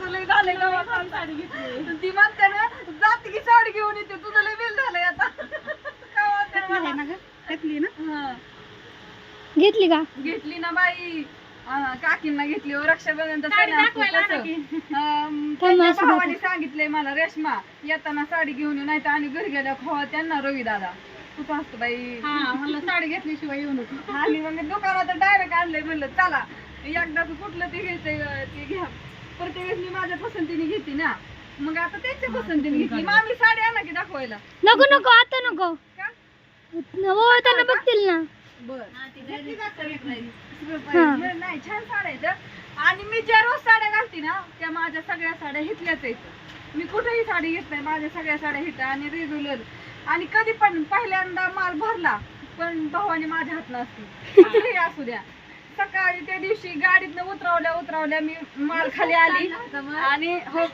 तुझं लय झालंय गावात साडी घेतली ती म्हणते ना जाते की साडी घेऊन येते तुझं लय बिल झालंय आता घेतली ना घेतली का घेतली ना बाई काकींना घेतली रक्षाबंधनचा भावाने सांगितलंय मला रेश्मा येताना साडी घेऊन येऊ नाही तर आणि घरी गेल्या खवा त्यांना रवी दादा तूच असतो बाई म्हणलं साडी घेतल्याशिवाय येऊ नको आणि मग दुकानात डायरेक्ट आणलंय म्हणलं चला एकदाच कुठलं ते घ्यायचंय ते घ्या प्रत्येक वेळेस मी माझ्या पसंतीने घेते ना मग आता त्यांच्या पसंतीने घेतली मामी साडी आणा की दाखवायला नको नको आता नको का त्यांना बघतील ना नाही छान साड्या आहेत आणि मी ज्या रोज साड्या घालते ना त्या माझ्या सगळ्या साड्या हिथल्याच आहेत मी कुठेही साडी घेत नाही माझ्या सगळ्या साड्या हिट आणि रेग्युलर आणि कधी पण पहिल्यांदा माल भरला पण भावाने माझ्या हातला असते कुठेही असू द्या सकाळी त्या दिवशी गाडीतनं उतरवल्या मी माल खाली आली आणि हो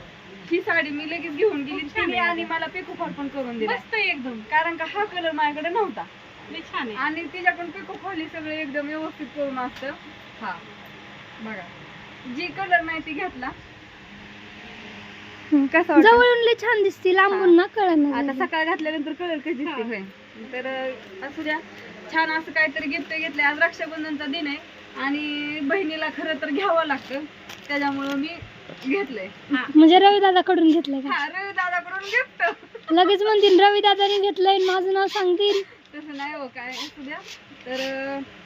ही साडी मी लगेच घेऊन गेली तिने आणि मला पिको फॉल पण करून दिली मस्त एकदम कारण का हा कलर माझ्याकडे नव्हता छान आहे आणि तिच्याकडून पिको फॉल सगळं एकदम व्यवस्थित करून असतं हा बघा जी कलर नाही ती घेतला कसा जवळून लय छान दिसते लांबून ना कळणार आता सकाळ घातल्यानंतर कलर कशी दिसते होय तर असू द्या छान असं काहीतरी गिफ्ट घेतलंय आज रक्षाबंधनचा दिन आहे आणि बहिणीला खरं तर घ्यावं लागतं त्याच्यामुळं मी घेतलंय म्हणजे रवी दादाकडून घेतलंय हा रवी दादाकडून गिफ्ट लगेच म्हणतील रवी दादाने घेतलंय माझं नाव सांगतील तसं नाही हो काय असू द्या तर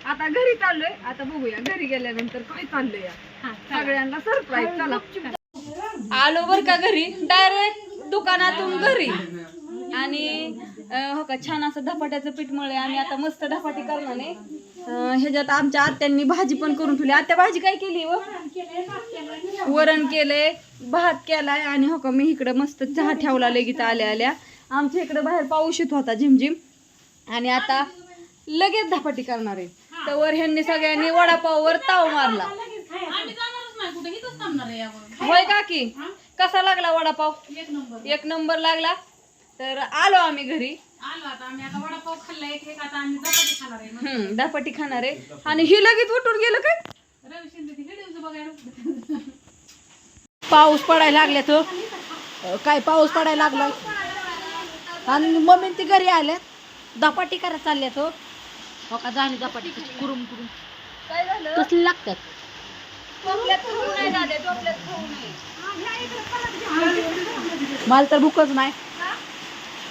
आता घरी चाललोय आता बघूया घरी गेल्यानंतर काय चाललंय सगळ्यांना सरप्राईज चला आलो बर का घरी डायरेक्ट दुकानातून घरी आणि हो का छान असं धपाट्याचं पीठ मळे आणि आता मस्त धपाटी करणार आहे ह्याच्यात आमच्या आत्यांनी भाजी पण करून ठेवली आत्या भाजी काय केली व वरण केलंय भात केलाय आणि हो का मी इकडं मस्त चहा ठेवला लगेच आल्या आमच्या इकडे बाहेर पाऊस येत होता झिमझिम आणि आता लगेच धपाटी करणार आहे तर वर ह्यांनी सगळ्यांनी वडापाववर ताव मारला होय काकी कसा लागला वडापाव एक नंबर लागला तर आलो आम्ही घरी वडापाव खाल्ला धपाटी खाणार आहे आणि ही लगेच उठून गेलं काय पाऊस पडायला लागल्या तो काय पाऊस पडायला लागला आणि मम्मी ती घरी आल्या धपाटी करायला चालल्या तो हो का झाली धपाटी कुरुम कुरुम काय झालं कसली लागतात मला तर भूकच नाही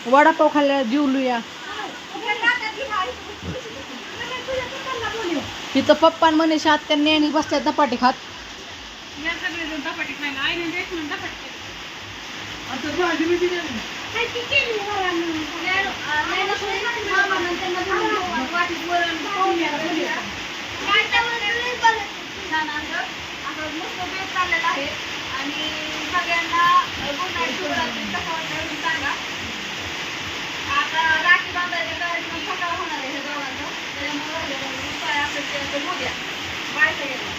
वडापाव खाल्ल्या जेवलूया तिथं पप्पा मनीषा आत्यांनी आणि बसल्या धपाटी खात आणि सगळ्यांना गुड नाईट शुभरात्री कसं वाटतं सांगा आता राखी बांधायच्या कार्यक्रम सकाळ होणार आहे हे दोघांचं त्याच्यामुळे बाय सगळ्यांना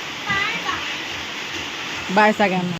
बाय सगळ्यांना.